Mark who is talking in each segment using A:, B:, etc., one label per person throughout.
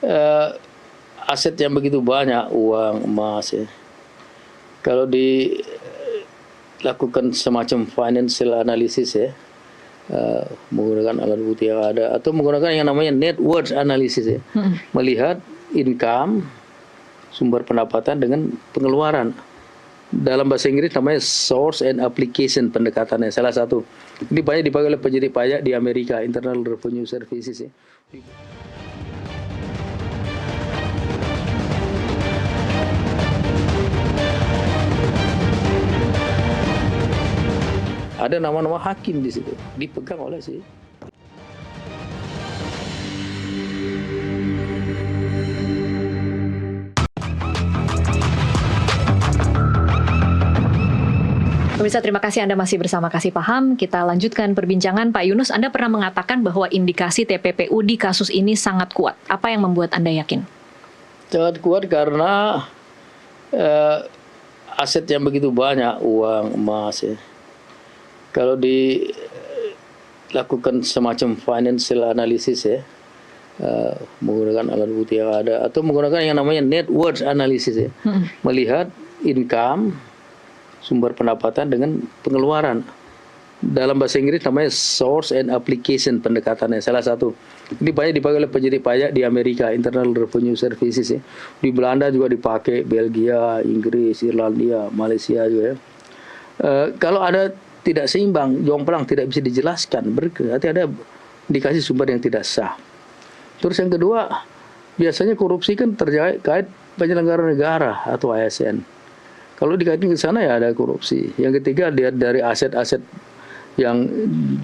A: eh, aset yang begitu banyak, uang, emas ya. Kalau dilakukan semacam financial analysis ya, menggunakan alat bukti yang ada atau menggunakan yang namanya net worth analysis ya, melihat income, sumber pendapatan dengan pengeluaran. Dalam bahasa Inggris namanya source and application pendekatannya salah satu. Ini banyak dipakai oleh penyidik pajak di Amerika, Internal Revenue Services ya. Ada nama-nama hakim di situ, dipegang oleh si.
B: Pemirsa, terima kasih Anda masih bersama Kasih Paham. Kita lanjutkan perbincangan. Pak Yunus, Anda pernah mengatakan bahwa indikasi TPPU di kasus ini sangat kuat. Apa yang membuat Anda yakin?
A: Sangat kuat karena aset yang begitu banyak, uang, emas ya. Kalau dilakukan semacam financial analysis ya, menggunakan alat bukti yang ada atau menggunakan yang namanya net worth analysis ya, melihat income, sumber pendapatan dengan pengeluaran. Dalam bahasa Inggris namanya source and application pendekatannya salah satu. Ini banyak dipakai oleh penyidik pajak di Amerika, Internal Revenue Services ya. Di Belanda juga dipakai, Belgia, Inggris, Irlandia, Malaysia juga ya. Kalau ada tidak seimbang, jomplang tidak bisa dijelaskan, berarti ada indikasi sumber yang tidak sah. Terus yang kedua, biasanya korupsi kan terkait penyelenggara negara atau ASN. Kalau dikaitkan ke sana ya ada korupsi. Yang ketiga, dia dari aset-aset yang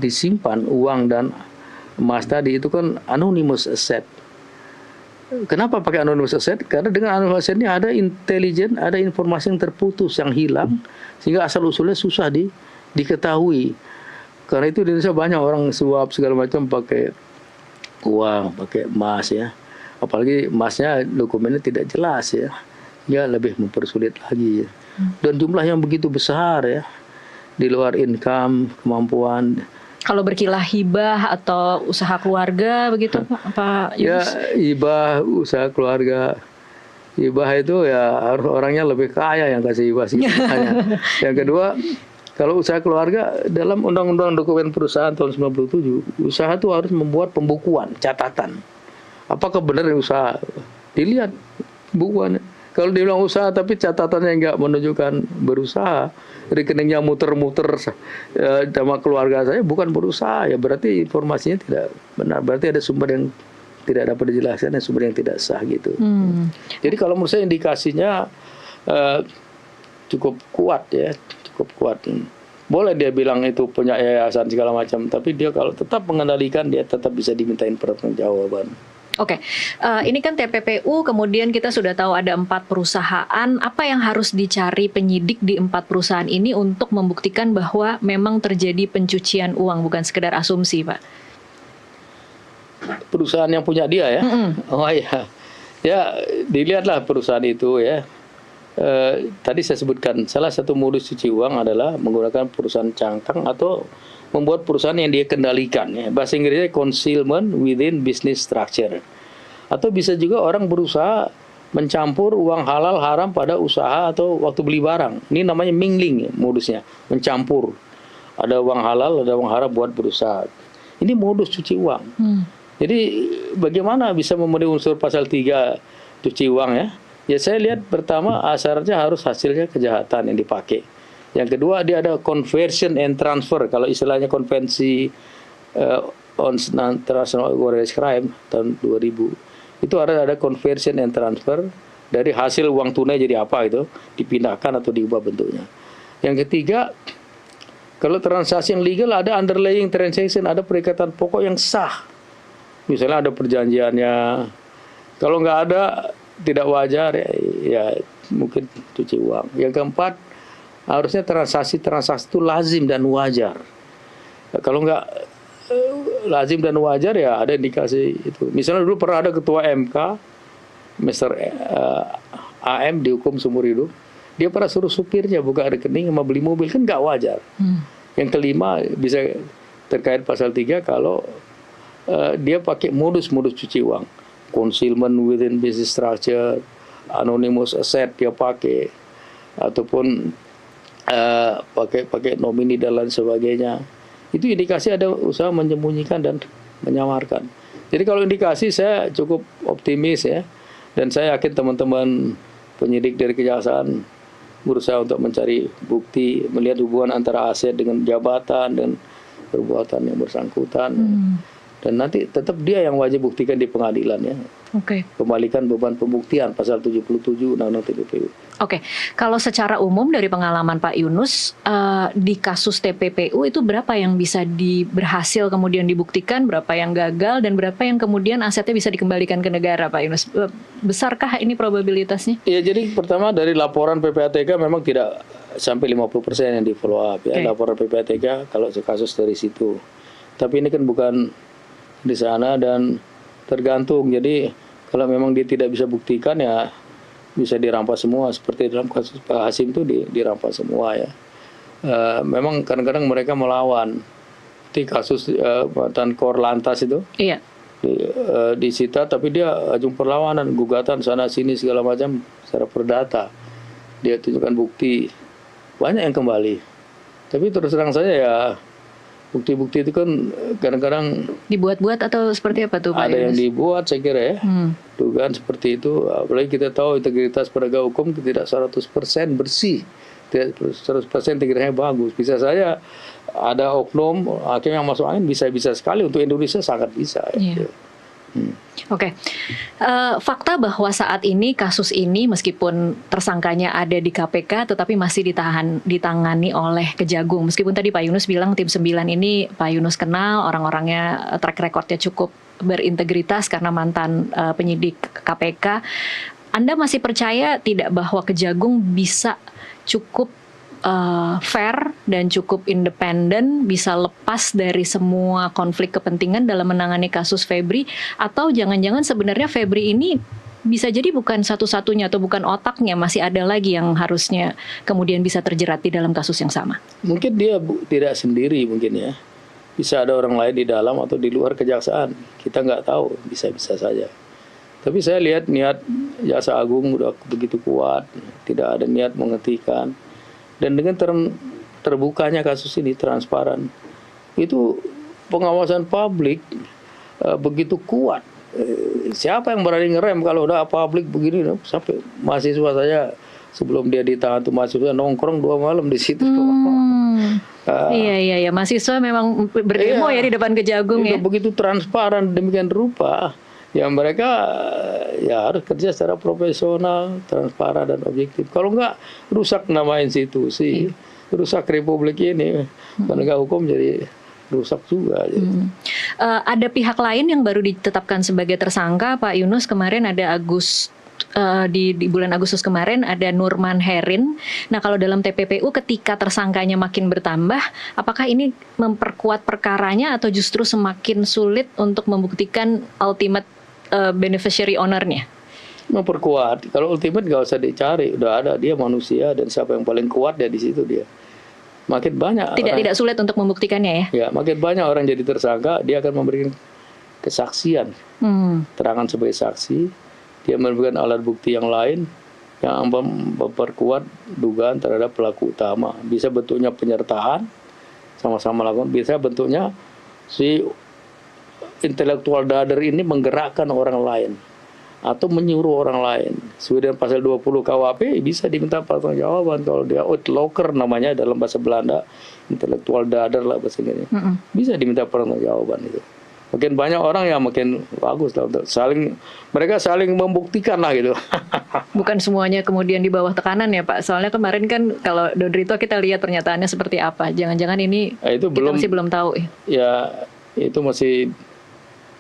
A: disimpan, uang dan emas tadi itu kan anonymous asset. Kenapa pakai anonymous asset? Karena dengan anonymous asset ini ada intelijen, ada informasi yang terputus, yang hilang, sehingga asal-usulnya susah diketahui. Karena itu di Indonesia banyak orang suap segala macam pakai uang, pakai emas ya. Apalagi emasnya dokumennya tidak jelas ya. Ya lebih mempersulit lagi ya. Dan jumlah yang begitu besar ya, di luar income, kemampuan.
B: Kalau berkilah hibah atau usaha keluarga begitu Pak Yunus?
A: Ya hibah, usaha keluarga. Hibah itu ya harus orangnya lebih kaya yang kasih hibah sih. Yang kedua, kalau usaha keluarga dalam Undang-Undang Dokumen Perusahaan tahun 97, usaha itu harus membuat pembukuan, catatan. Apakah benar usaha? Dilihat pembukuannya. Kalau dibilang usaha tapi catatannya nggak menunjukkan berusaha, rekeningnya muter-muter sama keluarga saya, bukan berusaha, ya berarti informasinya tidak benar. Berarti ada sumber yang tidak dapat dijelaskan, ada sumber yang tidak sah gitu. Jadi kalau menurut saya indikasinya cukup kuat ya, cukup kuat. Boleh dia bilang itu punya yayasan segala macam, tapi dia kalau tetap mengendalikan, dia tetap bisa dimintain pertanggungjawaban.
B: Oke, ini kan TPPU, kemudian kita sudah tahu ada 4 perusahaan. Apa yang harus dicari penyidik di 4 perusahaan ini untuk membuktikan bahwa memang terjadi pencucian uang, bukan sekedar asumsi, Pak?
A: Perusahaan yang punya dia ya? Oh iya, ya dilihatlah perusahaan itu ya. Tadi saya sebutkan, salah satu modus cuci uang adalah menggunakan perusahaan cangkang atau membuat perusahaan yang dia kendalikan. Ya. Bahasa Inggrisnya concealment within business structure. Atau bisa juga orang berusaha mencampur uang halal haram pada usaha atau waktu beli barang. Ini namanya mingling modusnya, mencampur. Ada uang halal, ada uang haram buat berusaha. Ini modus cuci uang. Jadi bagaimana bisa memenuhi unsur pasal 3 cuci uang ya? Ya saya lihat pertama syaratnya harus hasilnya kejahatan yang dipakai. Yang kedua dia ada conversion and transfer. Kalau istilahnya konvensi on International Organized Crime tahun 2000 itu ada conversion and transfer dari hasil uang tunai jadi apa itu dipindahkan atau diubah bentuknya. Yang ketiga, kalau transaksi yang legal ada underlying transaction, ada perikatan pokok yang sah. Misalnya ada perjanjiannya. Kalau nggak ada tidak wajar ya mungkin cuci uang. Yang keempat, harusnya transaksi itu lazim dan wajar. Kalau nggak lazim dan wajar ya ada indikasi itu. Misalnya dulu pernah ada ketua MK, Mr. AM dihukum seumur hidup. Dia pernah suruh supirnya buka rekening sama beli mobil, kan nggak wajar. Yang kelima bisa terkait pasal 3 kalau dia pakai modus cuci uang. concealment within business structure, anonymous asset dia pakai, ataupun pakai nomini dan lain sebagainya. Itu indikasi ada usaha menyembunyikan dan menyamarkan. Jadi kalau indikasi saya cukup optimis ya, dan saya yakin teman-teman penyidik dari kejaksaan berusaha untuk mencari bukti, melihat hubungan antara aset dengan jabatan dan perbuatan yang bersangkutan. Dan nanti tetap dia yang wajib buktikan di pengadilan ya.
B: Oke.
A: Kembalikan beban pembuktian pasal 77 Undang-Undang TPPU.
B: Oke, kalau secara umum dari pengalaman Pak Yunus di kasus TPPU itu berapa yang bisa berhasil kemudian dibuktikan, berapa yang gagal, dan berapa yang kemudian asetnya bisa dikembalikan ke negara, Pak Yunus? Besarkah ini probabilitasnya?
A: Ya, jadi pertama dari laporan PPATK memang tidak sampai 50% yang di follow up ya. Laporan PPATK kalau kasus dari situ. Tapi ini kan bukan di sana dan tergantung. Jadi kalau memang dia tidak bisa buktikan ya bisa dirampas semua, seperti dalam kasus Pak Hasim itu dirampas semua ya. Memang kadang-kadang mereka melawan. Di kasus mantan Korlantas itu,
B: iya,
A: disita tapi dia ajung perlawanan, gugatan sana sini segala macam secara perdata. Dia tunjukkan bukti, banyak yang kembali. Tapi terus terang saja ya, bukti-bukti itu kan kadang-kadang
B: dibuat-buat atau seperti apa tuh Pak
A: ada
B: Yunus?
A: yang dibuat saya kira ya. Dugaan seperti itu. Apalagi kita tahu integritas penegak hukum tidak 100% bersih. Tidak 100% integritasnya bagus. Bisa saja ada oknum hakim yang masuk angin, bisa-bisa sekali. Untuk Indonesia sangat bisa.
B: Yeah. Oke. Fakta bahwa saat ini kasus ini meskipun tersangkanya ada di KPK tetapi masih ditangani oleh Kejagung. Meskipun tadi Pak Yunus bilang tim 9 ini Pak Yunus kenal, orang-orangnya track recordnya cukup berintegritas karena mantan penyidik KPK. Anda masih percaya tidak bahwa Kejagung bisa cukup fair dan cukup independen, bisa lepas dari semua konflik kepentingan dalam menangani kasus Febri, atau jangan-jangan sebenarnya Febri ini bisa jadi bukan satu-satunya atau bukan otaknya, masih ada lagi yang harusnya kemudian bisa terjerat di dalam kasus yang sama?
A: Mungkin dia tidak sendiri mungkin ya, bisa ada orang lain di dalam atau di luar kejaksaan, kita nggak tahu, bisa-bisa saja. Tapi saya lihat niat Jaksa Agung udah begitu kuat, tidak ada niat menghentikan. Dan dengan terbukanya kasus ini transparan, itu pengawasan publik begitu kuat. Siapa yang berani ngerem kalau udah publik begini? Sampai mahasiswa saya sebelum dia ditahan tuh mahasiswa nongkrong 2 malam di situ.
B: Iya, mahasiswa memang berdemo ya di depan Kejagung ya.
A: Begitu transparan demikian rupa. Ya mereka ya harus kerja secara profesional, transparan dan objektif. Kalau enggak rusak nama institusi, rusak republik ini, penegak hukum jadi rusak juga.
B: Ada pihak lain yang baru ditetapkan sebagai tersangka, Pak Yunus. Kemarin ada di bulan Agustus kemarin ada Nurman Herin. Nah, kalau dalam TPPU ketika tersangkanya makin bertambah, apakah ini memperkuat perkaranya atau justru semakin sulit untuk membuktikan ultimate beneficiary owner-nya?
A: Memperkuat. Kalau ultimate nggak usah dicari, udah ada, dia manusia dan siapa yang paling kuat ya di situ dia. Makin banyak
B: tidak sulit untuk membuktikannya ya.
A: Ya, makin banyak orang jadi tersangka, dia akan memberikan kesaksian, terangan sebagai saksi, dia memberikan alat bukti yang lain yang memperkuat dugaan terhadap pelaku utama. Bisa bentuknya penyertaan, sama-sama lakukan, bisa bentuknya si intelektual dader ini menggerakkan orang lain atau menyuruh orang lain. Sesuai dengan pasal 20 KUHP bisa diminta pertanggungjawaban. Kalau dia outlocker namanya dalam bahasa Belanda, intelektual dader lah bahasa ini. Bisa diminta pertanggungjawaban itu. Makin banyak orang yang makin bagus lah untuk mereka saling membuktikan lah gitu.
B: Bukan semuanya kemudian di bawah tekanan ya Pak. Soalnya kemarin kan kalau Dodrito kita lihat pernyataannya seperti apa. Jangan-jangan ini itu kita masih belum tahu.
A: Ya itu masih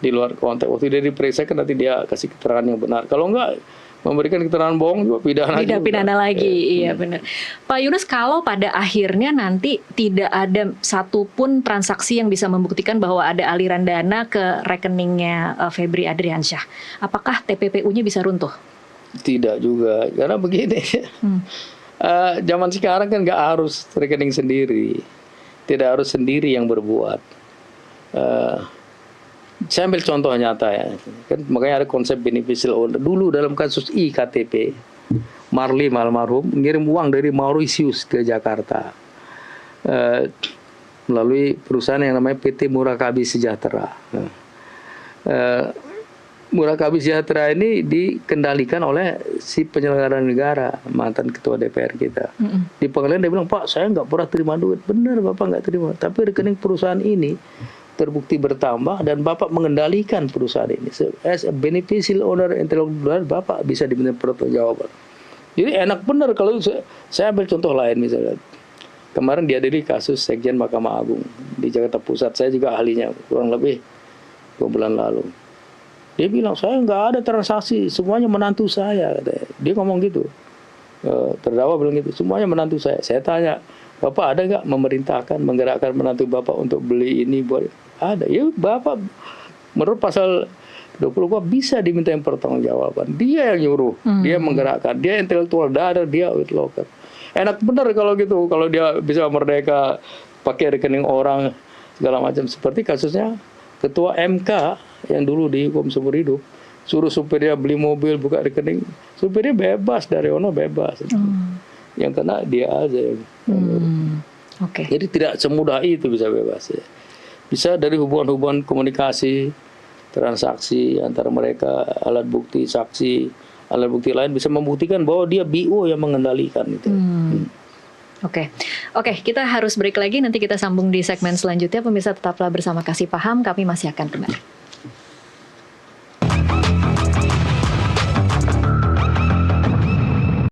A: di luar konteks. Waktu dia diperiksa kan nanti dia kasih keterangan yang benar. Kalau enggak memberikan keterangan bohong juga pidana lagi.
B: Iya benar. Pak Yunus, kalau pada akhirnya nanti tidak ada satupun transaksi yang bisa membuktikan bahwa ada aliran dana ke rekeningnya Febri Adriansyah, apakah TPPU-nya bisa runtuh? Tidak
A: juga, karena begini. Zaman sekarang kan nggak harus rekening sendiri, tidak harus sendiri yang berbuat. Saya ambil contoh nyata ya. Kan makanya ada konsep beneficial owner. Dulu dalam kasus iktp, Marlim almarhum ngirim uang dari Mauritius ke Jakarta melalui perusahaan yang namanya PT Murakabi Sejahtera. Murakabi Sejahtera ini dikendalikan oleh si penyelenggara negara, mantan ketua DPR kita. Di pengadilan dia bilang, Pak, saya nggak pernah terima duit. Benar, Bapak nggak terima. Tapi rekening perusahaan ini terbukti bertambah dan Bapak mengendalikan perusahaan ini. As a beneficial owner intellectual, Bapak bisa diminta pertanggungjawaban. Jadi enak benar kalau saya ambil contoh lain misalnya. Kemarin dihadiri kasus Sekjen Mahkamah Agung di Jakarta Pusat. Saya juga ahlinya, kurang lebih 2 bulan lalu. Dia bilang, saya nggak ada transaksi, semuanya menantu saya. Katanya. Dia ngomong gitu. Terdakwa bilang gitu, semuanya menantu saya. Saya tanya, Bapak ada nggak memerintahkan, menggerakkan menantu Bapak untuk beli ini? Buat ada. Ya Bapak, menurut pasal 20 bisa diminta pertanggungjawaban. Dia yang nyuruh, dia menggerakkan, dia intelektual dadar, dia witlocker. Enak benar kalau gitu, kalau dia bisa merdeka pakai rekening orang segala macam. Seperti kasusnya Ketua MK yang dulu dihukum seumur hidup, suruh supirnya beli mobil, buka rekening, supirnya bebas, dari ono bebas. Yang kena dia aja.
B: Oke.
A: Jadi tidak semudah itu bisa bebas. Ya. Bisa dari hubungan-hubungan komunikasi, transaksi antara mereka, alat bukti, saksi, alat bukti lain bisa membuktikan bahwa dia BO yang mengendalikan itu.
B: Oke, kita harus break lagi. Nanti kita sambung di segmen selanjutnya. Pemirsa tetaplah bersama Kasih Paham. Kami masih akan kembali.